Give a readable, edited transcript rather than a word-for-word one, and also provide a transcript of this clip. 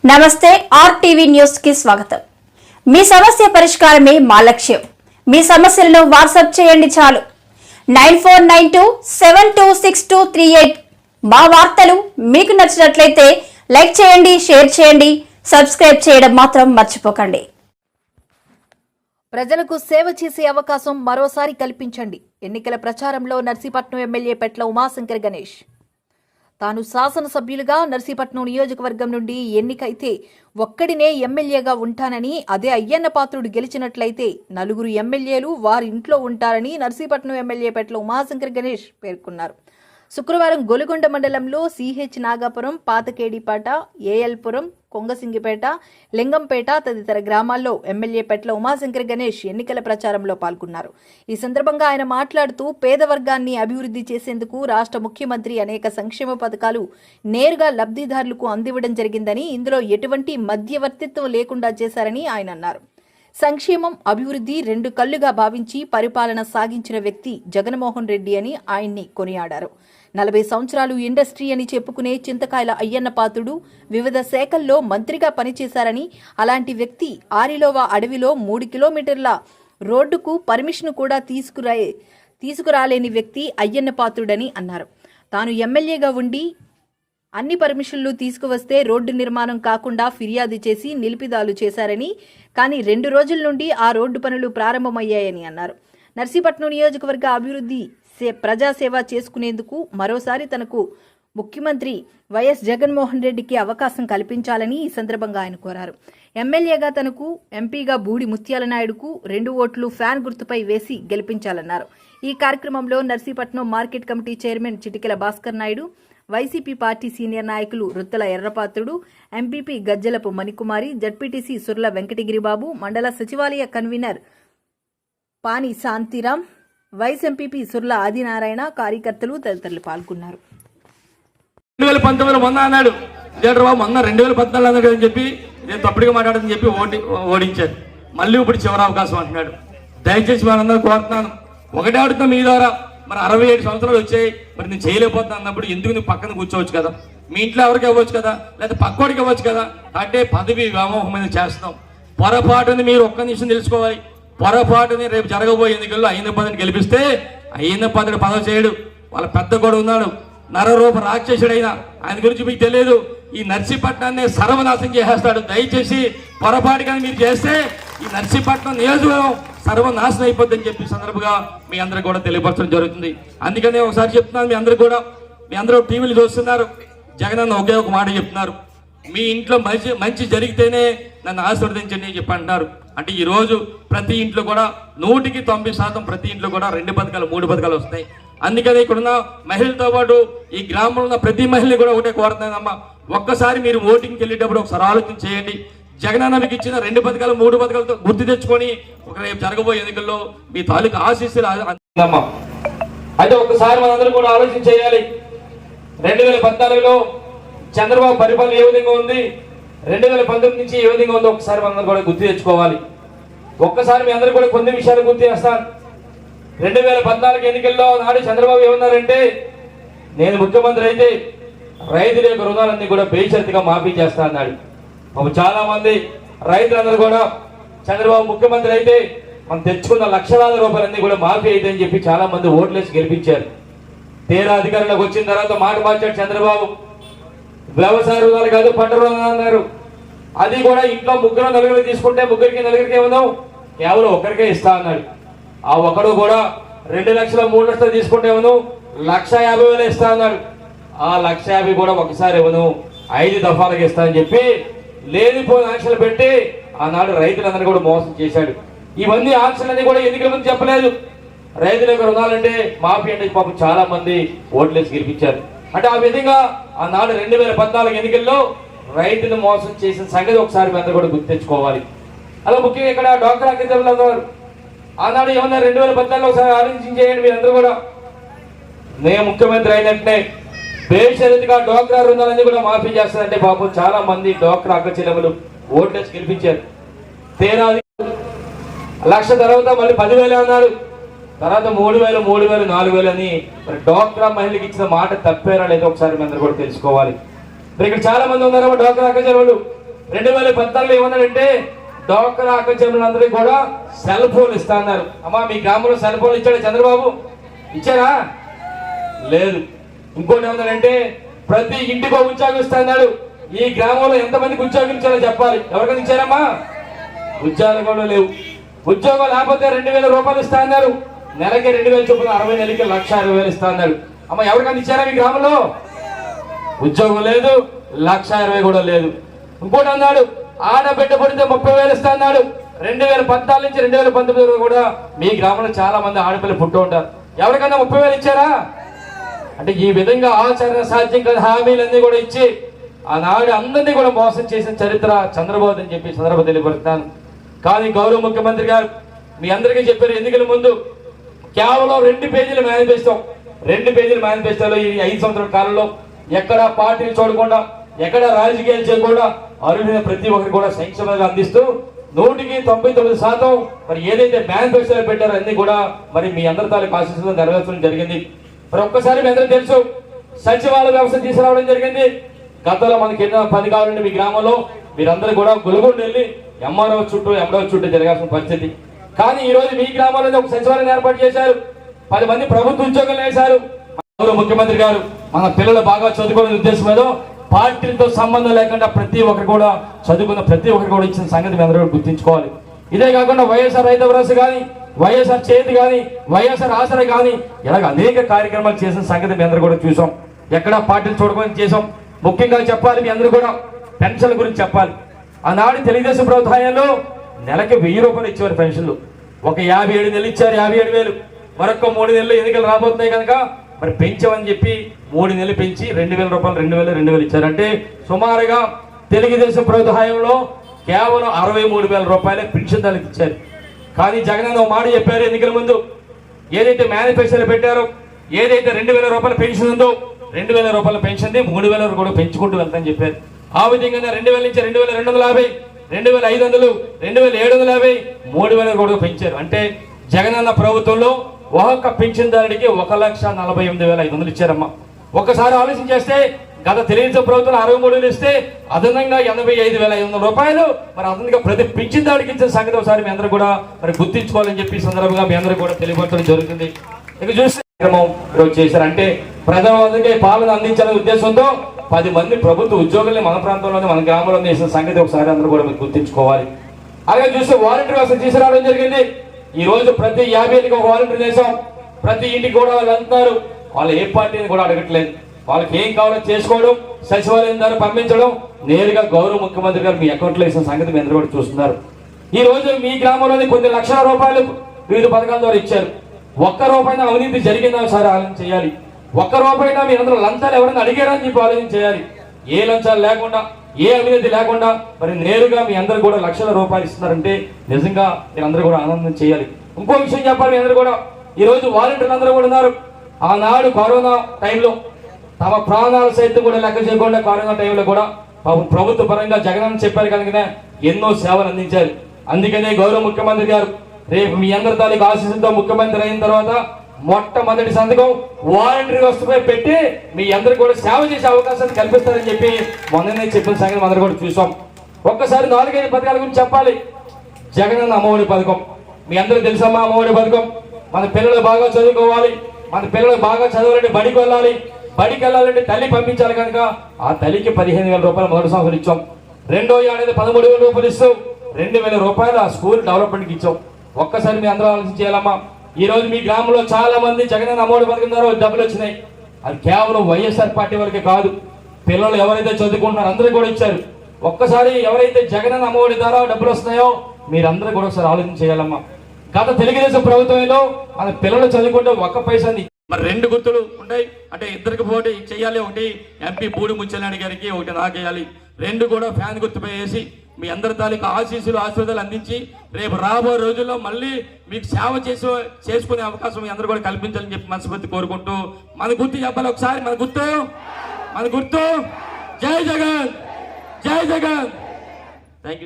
నమస్తే RTV news కి స్వాగతం. మీ సమస్య పరిష్కారమే మా లక్ష్యం. మీ సమస్యలను వాట్సాప్ చేయండి చాలు. 9492726238. మా వార్తలు మీకు నచ్చినట్లయితే లైక్ చేయండి, షేర్ చేయండి, సబ్స్క్రైబ్ చేయడం మాత్రం మర్చిపోకండి. ప్రజలకు సేవ చేసే అవకాశం మరోసారి కల్పించండి. ఎన్నికల ప్రచారంలో నర్సీపట్నం ఎమ్మెల్యే పెట్ల ఉమాశంకర్ గణేష్ తాను శాసనసభ్యులుగా నర్సీపట్నం నియోజకవర్గం నుండి ఎన్నికైతే ఒక్కడినే ఎమ్మెల్యేగా ఉంటానని, అదే అయ్యన్న పాత్రుడు గెలిచినట్లయితే నలుగురు ఎమ్మెల్యేలు వారి ఇంట్లో ఉంటారని నర్సీపట్నం ఎమ్మెల్యే పెట్ల ఉమాశంకర్ గణేష్ పేర్కొన్నారు. శుక్రవారం గొలుగొండ మండలంలో సిహెచ్ నాగాపురం, పాతకేడిపాట, ఏఎల్పురం, కొంగసింగిపేట, లింగంపేట తదితర గ్రామాల్లో ఎమ్మెల్యే పెట్ల ఉమాశంకర్ గణేష్ ఎన్నికల ప్రచారంలో పాల్గొన్నారు. ఈ సందర్భంగా ఆయన మాట్లాడుతూ పేద వర్గాన్ని అభివృద్ధి చేసేందుకు రాష్ట్ర ముఖ్యమంత్రి అనేక సంక్షేమ పథకాలు నేరుగా లబ్ధిదారులకు అందివ్వడం జరిగిందని, ఇందులో ఎటువంటి మధ్యవర్తిత్వం లేకుండా చేశారని ఆయన అన్నారు. సంక్షేమం, అభివృద్ధి రెండు కళ్లుగా భావించి పరిపాలన సాగించిన వ్యక్తి జగన్మోహన్ రెడ్డి అని ఆయన్ని కొనియాడారు. 40 సంవత్సరాలు ఇండస్ట్రీ అని చెప్పుకునే చింతకాయల అయ్యన్న పాత్రుడు వివిధ శాఖల్లో మంత్రిగా పనిచేశారని, అలాంటి వ్యక్తి ఆరిలోవా అడవిలో 3 కిలోమీటర్ల రోడ్డుకు పర్మిషన్ కూడా తీసుకురాలేని వ్యక్తి అయ్యన్న పాత్రుడని అన్నారు. తాను ఎమ్మెల్యేగా ఉండి అన్ని పర్మిషన్లు తీసుకువస్తే రోడ్డు నిర్మాణం కాకుండా ఫిర్యాదు చేసి నిలిపిదాలు చేశారని, కానీ 2 రోజుల నుండి ఆ రోడ్డు పనులు ప్రారంభమయ్యాయని అన్నారు. నర్సీపట్నం నియోజకవర్గ అభివృద్ధి, ప్రజాసేవ చేసుకునేందుకు మరోసారి తనకు ముఖ్యమంత్రి వైఎస్ జగన్మోహన్ రెడ్డికి అవకాశం కల్పించాలని ఈ సందర్భంగా ఆయన కోరారు. ఎమ్మెల్యేగా తనకు, ఎంపీగా బూడి ముత్యాల నాయుడుకు 2 ఓట్లు ఫ్యాన్ గుర్తుపై వేసి గెలిపించాలన్నారు. ఈ కార్యక్రమంలో Narsipatnam market committee chairman Chitikela Bhaskar Naidu, YCP party senior నాయకులు రుత్తల ఎర్రపాత్రుడు, ఎంపీపీ గజ్జలపు మణికుమారి, జడ్పీటీసీ సుర్ల వెంకటగిరిబాబు, మండల సచివాలయ convener Pani Shantiram, vice MPP Surla Adinarayana, కార్యకర్తలు తదితరులు పాల్గొన్నారు. 2019 మొన్న అన్నాడు బాబు, మొన్న 2014 అన్నాడు అని చెప్పి నేను తప్పుడుగా మాట్లాడదని చెప్పి ఓడించారు. మళ్ళీ ఇప్పుడు చివరి అవకాశం అంటున్నాడు. దయచేసి మనందరూ కోరుతున్నాను, ఒకటే అడుగుతాం మీ ద్వారా, మరి 67 సంవత్సరాలు వచ్చాయి, మరి నేను చేయలేకపోతున్నా అన్నప్పుడు ఎందుకు నువ్వు పక్కన కూర్చోవచ్చు కదా, మీ ఇంట్లో ఎవరికి ఇవ్వచ్చు కదా, లేదా పక్కోడికి ఇవ్వచ్చు కదా. అంటే పదవి వ్యామోహం మీద చేస్తాం. పొరపాటుని మీరు ఒక్క నిమిషం తెలుసుకోవాలి. పొరపాటుని రేపు జరగబోయే ఎన్నికల్లో అయ్యన్న పాత్రుడిని గెలిపిస్తే అయ్యన్న పాత్రుడు పదవి చేయడు, వాళ్ళ పెద్ద కూడా ఉన్నాడు, నరరూప రాక్షసుడైనా, ఆయన గురించి మీకు తెలియదు. ఈ నర్సీపట్నాన్ని సర్వనాశం చేసేస్తాడు. దయచేసి పొరపాటుగా మీరు చేస్తే ఈ నర్సీపట్నం నియోజకవర్గం సర్వనాశనం అయిపోద్దని చెప్పి సందర్భంగా మీ అందరూ కూడా తెలియపరచడం జరుగుతుంది. అందుకనే ఒకసారి చెప్తున్నాను, మీ అందరూ టీవీలు చూస్తున్నారు, జగనన్న ఒకే ఒక మాట చెప్తున్నారు, మీ ఇంట్లో మంచి జరిగితేనే నన్ను ఆశీర్వదించండి అని చెప్పి అంటున్నారు. అంటే ఈరోజు ప్రతి ఇంట్లో కూడా 100% ప్రతి ఇంట్లో కూడా 2 పథకాలు 3 పథకాలు వస్తాయి. అందుకని ఇక్కడున్న మహిళలతో పాటు ఈ గ్రామంలో ఉన్న ప్రతి మహిళని కూడా ఒకటే కోరుతున్నానమ్మా, ఒక్కసారి మీరు ఓటింగ్కి వెళ్ళేటప్పుడు ఒకసారి ఆలోచన చేయండి. జగనన్న మీకు ఇచ్చిన 2 పథకాలు 3 పథకాలతో గుర్తు తెచ్చుకొని ఒక రేపు జరగబోయే ఎన్నికల్లో మీ తాలూకు ఆశీస్సులు అందమ్మా. అయితే ఒకసారి మనందరూ కూడా ఆలోచన చేయాలి. 2014లో చంద్రబాబు పరిపాలన ఏ విధంగా ఉంది, 2019 నుంచి ఏ విధంగా ఉందో ఒకసారి మనందరూ కూడా గుర్తు తెచ్చుకోవాలి. ఒక్కసారి మీ అందరూ కూడా కొన్ని విషయాలు గుర్తు చేస్తాను. 2014 ఎన్నికల్లో నాడు చంద్రబాబు ఏమన్నారంటే, నేను ముఖ్యమంత్రి అయితే రైతుల యొక్క రుణాలన్నీ కూడా బేషరతుగా మాఫీ చేస్తా అన్నాడు. చాలా మంది రైతులందరూ కూడా చంద్రబాబు ముఖ్యమంత్రి అయితే మనం తెచ్చుకున్న లక్షలాది రూపాయలన్నీ కూడా మాఫీ అయితే అని చెప్పి చాలా మంది ఓట్లేసి గెలిపించారు. తీరా అధికారంలోకి వచ్చిన తర్వాత మాట మార్చాడు చంద్రబాబు. వ్యవసాయ రుణాలు కాదు, పంట రుణాలు అన్నారు. అది కూడా ఇంట్లో 3 తీసుకుంటే 3 ఏమన్నా కేవలం ఒకరికే ఇస్తా అన్నాడు. ఆ ఒకడు కూడా 2 లక్షలు 3 లక్షలు తీసుకుంటే ఏమను 1,50,000 ఇస్తా అన్నాడు. ఆ 1,50,000 కూడా ఒకసారి ఏమను 5 దఫాలకు ఇస్తా అని చెప్పి లేనిపోయిన ఆంక్షలు పెట్టి ఆనాడు రైతులందరూ కూడా మోసం చేశాడు. ఇవన్నీ ఆంక్షలన్నీ కూడా ఎన్నికల ముందు చెప్పలేదు. రైతుల యొక్క రుణాలంటే మాఫీ అంటే పాపం చాలా మంది ఓట్లేసి గెలిపించారు. అంటే ఆ విధంగా ఆనాడు 2014 ఎన్నికల్లో రైతులు మోసం చేసిన సంగతి ఒకసారి అందరూ కూడా గుర్తు తెచ్చుకోవాలి. అలా ముఖ్యంగా ఇక్కడ డాక్టర్ అగ్రికల్చర్ అన్నారు. ఆనాడు ఏమన్నా 2014లో ఒకసారి ఆలోచించేయండి మీరందరూ కూడా. నేను ముఖ్యమంత్రి అయినట్టే బేషరతుగా డ్వాక్రా రుణాలన్నీ కూడా మాఫీ చేస్తారంటే పాపం చాలా మంది డ్వాక్రా అక్క చెల్లెములు ఓట్లేసి గెలిపించారు. తీరా 1,00,000 తర్వాత మళ్ళీ 10,000 అన్నాడు. తర్వాత 3,000, 3,000, 4,000 అని మరి డ్వాక్రా మహిళకి ఇచ్చిన మాట తప్పారా లేదో ఒకసారి మీ అందరూ కూడా తెలుసుకోవాలి. మరి ఇక్కడ చాలా మంది ఉన్నారమ్మా డ్వాక్రా అక్క చెల్లెములు. 2014 ఏమన్నాడంటే డోక్రా అక్క చెల్లెలందరికీ కూడా సెల్ ఫోన్ ఇస్తా అన్నారు. అమ్మా మీ గ్రామంలో సెల్ ఫోన్ ఇచ్చాడు చంద్రబాబు? ఇచ్చారా? లేదు. ఇంకోటి ఏమన్నాడంటే ప్రతి ఇంటికి ఉద్యోగం ఇస్తా అన్నాడు. ఈ గ్రామంలో ఎంతమందికి ఉద్యోగం ఇచ్చారో చెప్పాలి. ఎవరికైనా ఇచ్చారమ్మా? ఉద్యోగాలు కూడా లేవు. ఉద్యోగం లేకపోతే 2000 రూపాయలు ఇస్తా అన్నారు. నెలకి 2000 చొప్పున 60 నెలకి 1,20,000 ఇస్తా అన్నాడు. అమ్మ ఎవరికైనా ఇచ్చారా మీ గ్రామంలో? ఉద్యోగం లేదు, 1,20,000 కూడా లేదు. ఇంకోటి అన్నాడు ఆడబిడ్డ పడితే 30,000 ఇస్తా అన్నాడు. 2014 నుంచి 2019 కూడా మీ గ్రామంలో చాలా మంది ఆడపిల్లలు పుట్టు ఉంటారు. ఎవరికైనా 30,000 ఇచ్చారా? అంటే ఈ విధంగా ఆచరణ సాధ్యం కాని హామీలన్నీ కూడా ఇచ్చి ఆనాడు అందరినీ కూడా మోసం చేసిన చరిత్ర చంద్రబాబు అని చెప్పి సందర్భం తెలియపరుస్తాను. కానీ గౌరవ ముఖ్యమంత్రి గారు మీ అందరికీ చెప్పారు ఎన్నికల ముందు కేవలం 2 పేజీల మేనిఫెస్టోలో ఈ 5 సంవత్సరాల కాలంలో ఎక్కడ పార్టీలు చూడకుండా ఎక్కడ రాజకీయాలు చేయకుండా అర్హులైన ప్రతి ఒక్కరికి కూడా సంక్షేమాలు అందిస్తూ 100% మరి ఏదైతే మేనిఫెస్టోలో పెట్టారో అన్ని కూడా మరి మీ అందరి తాలూకు ఆశీస్సులు నెరవేర్చడం జరిగింది. మరి ఒక్కసారి మీ అందరూ తెలుసు సచివాలయ వ్యవస్థ తీసుకురావడం జరిగింది. గతంలో మనకి ఎన్నో పని కావాలంటే మీ గ్రామంలో మీరందరూ కూడా గులుగుండు వెళ్ళి ఎంఆర్ఓ చుట్టూ జరగాల్సిన పరిస్థితి. కానీ ఈ రోజు మీ గ్రామంలో ఒక సచివాలయం ఏర్పాటు చేశారు. 10 మంది ప్రభుత్వ ఉద్యోగులు వేశారు. ముఖ్యమంత్రి గారు మన పిల్లలు బాగా చదువుకునే ఉద్దేశం మీద పార్టీలతో సంబంధం లేకుండా ప్రతి ఒక్కరు కూడా చదువుకున్న ప్రతి ఒక్కరు కూడా ఇచ్చిన సంగతి మీ అందరూ గుర్తించుకోవాలి. ఇదే కాకుండా వైఎస్ఆర్ రైతు భరోసా కానీ వైఎస్ఆర్ చేతి కానీ వైఎస్ఆర్ ఆసరా కానీ ఇలాగ అనేక కార్యక్రమాలు చేసిన సంగతి మీ అందరూ కూడా చూసాం. ఎక్కడ పార్టీలు చూడకుండా చేసాం. ముఖ్యంగా చెప్పాలి మీ అందరూ కూడా పెన్షన్ల గురించి చెప్పాలి. ఆనాడు తెలుగుదేశం ప్రభుత్వ హయాంలో నెలకి 1000 రూపాయలు ఇచ్చేవారు పెన్షన్లు. ఒక 57 నెలలు ఇచ్చారు 57,000. మరొక 3 నెలలు ఎన్నికలు రాబోతున్నాయి కనుక మరి పెంచామని చెప్పి 3 నెలలు పెంచి 2,000 రూపాయలు 2,000 ఇచ్చారు. అంటే సుమారుగా తెలుగుదేశం ప్రభుత్వ హయాంలో కేవలం 63,000 రూపాయలే పెన్షన్దారులకు ఇచ్చారు. కానీ జగన్ ఒక మాట చెప్పారు ఎన్నికల ముందు. ఏదైతే మేనిఫెస్టోలో పెట్టారో ఏదైతే 2,000 రూపాయల పెన్షన్ ఉందో 2,000 రూపాయల పెన్షన్ 3,000 కూడా పెంచుకుంటూ వెళ్తామని చెప్పారు. ఆ విధంగా 2,000 నుంచి 2,250, 2,500, 2,750, 3,000 కూడా పెంచారు. అంటే జగనన్న ప్రభుత్వంలో ఒక్కొక్క పెన్షన్దారుడికి 1,48,500 ఇచ్చారమ్మా. ఒక్కసారి ఆలోచన చేస్తే గత తెలుగుదేశం ప్రభుత్వంలో 63 ఇస్తే అదనంగా 85,500 రూపాయలు మరి అదనంగా ప్రతి పెన్షన్దారుడికి ఇచ్చిన సంగతి ఒకసారి మీ అందరూ కూడా మరి గుర్తించుకోవాలని చెప్పి సందర్భంగా మీ అందరూ కూడా తెలియపరచడం జరుగుతుంది. ఇక చూస్తే ఈరోజు చేశారు. అంటే ప్రజలందరికీ పాలన అందించాలనే ఉద్దేశంతో 10 మంది ప్రభుత్వ ఉద్యోగుల్ని మన ప్రాంతంలోనే మన గ్రామంలో చేసిన సంగతి ఒకసారి అందరూ కూడా మీరు గుర్తించుకోవాలి. అలాగే చూస్తే వాలంటీర్ వ్యవస్థ తీసుకురావడం జరిగింది. ఈ రోజు ప్రతి 50 ఒక వాలంటీర్ చేసాం. ప్రతి ఇంటికి కూడా వాళ్ళు అంటున్నారు వాళ్ళు ఏ పార్టీని కూడా అడగట్లేదు. వాళ్ళకి ఏం కావాలో చేసుకోవడం సచివాలయం ద్వారా పంపించడం నేరుగా గౌరవ ముఖ్యమంత్రి గారు మీ అకౌంట్లో వేసిన సంగతి మీ అందరూ కూడా చూస్తున్నారు. ఈ రోజు మీ గ్రామంలోని కొన్ని లక్షల రూపాయలు వివిధ పథకాల ద్వారా ఇచ్చారు. ఒక్క రూపాయినా అవినీతి జరిగిందా ఒకసారి ఆలోచన చేయాలి. ఒక్క రూపాయినా మీ అందరూ లంచాలు ఎవరైనా అడిగారని చెప్పి ఆలోచన చేయాలి. ఏ లంచాలు లేకుండా ఏ అవినీతి లేకుండా మరి నేరుగా మీ అందరూ కూడా లక్షల రూపాయలు ఇస్తున్నారంటే నిజంగా మీరందరూ కూడా ఆనందం చేయాలి. ఇంకో విషయం చెప్పాలి మీ అందరూ కూడా ఈ రోజు వాలంటీర్లు అందరూ కూడా ఉన్నారు. ఆనాడు కరోనా టైంలో తమ ప్రాణాలు సైతం కూడా లెక్క చేయకుండా కరోనా టైంలో కూడా ప్రభుత్వ పరంగా జగన్ చెప్పారు కనుక ఎన్నో సేవలు అందించారు. అందుకనే గౌరవ ముఖ్యమంత్రి గారు రేపు మీ అందరి తాలూకు ఆశీస్సులతో ముఖ్యమంత్రి అయిన తర్వాత మొట్టమొదటి సంతకం వాలంటీర్ వ్యవస్థపై పెట్టి మీ అందరూ కూడా సేవ చేసే అవకాశాన్ని కల్పిస్తారని చెప్పి మొన్ననే చెప్పిన సంగతి అందరూ కూడా చూసాం. ఒక్కసారి 4-5 పథకాల గురించి చెప్పాలి. జగనన్న అమ్మఒడి పథకం మీ అందరూ తెలుసమ్మా. అమ్మఒడి పథకం మన పిల్లలు బాగా చదువుకోవాలి, మన పిల్లలు బాగా చదవాలంటే బడికి వెళ్ళాలంటే తల్లి పంపించాలి కనుక ఆ తల్లికి 15,000 రూపాయలు మొదటి సంవత్సరం ఇచ్చాం. రెండో ఏడాది 13,000 రూపాయలు ఇస్తూ 2,000 రూపాయలు ఆ స్కూల్ డెవలప్మెంట్కి ఇచ్చాం. ఒక్కసారి మీ అందరూ ఆలోచించేయాలమ్మా. ఈ రోజు మీ గ్రామంలో చాలా మంది జగనన్న అమ్మఒడి పథకం ద్వారా డబ్బులు వచ్చినాయి. అది కేవలం వైఎస్ఆర్ పార్టీ వరకే కాదు, పిల్లలు ఎవరైతే చదువుకుంటున్నారో అందరూ కూడా ఇచ్చారు. ఒక్కసారి ఎవరైతే జగనన్న అమ్మఒడి ద్వారా డబ్బులు వస్తున్నాయో మీరందరూ కూడా ఒకసారి ఆలోచన చేయాలమ్మా. గత తెలుగుదేశం ప్రభుత్వంలో మన పిల్లలు చదువుకుంటే ఒక్క పైసాని మరి 2 గుర్తులు ఉంటాయి. అంటే ఇద్దరికి పోటీ చేయాలి. ఒకటి ఎంపీ బూడి ముచ్చలాడి గారికి, ఒకటి నాకేయాలి. 2 కూడా ఫ్యాన్ గుర్తుపై వేసి మీ అందరి తాలూకు ఆశీస్సులు అందించి రేపు రాబో రోజుల్లో మళ్ళీ మీకు సేవ చేసుకునే అవకాశం మీ అందరూ కూడా కల్పించాలని చెప్పి మనస్ఫూర్తి కోరుకుంటూ మన గుర్తు చెప్పాలి ఒకసారి. మన గుర్తు జై జగన్, జై జగన్.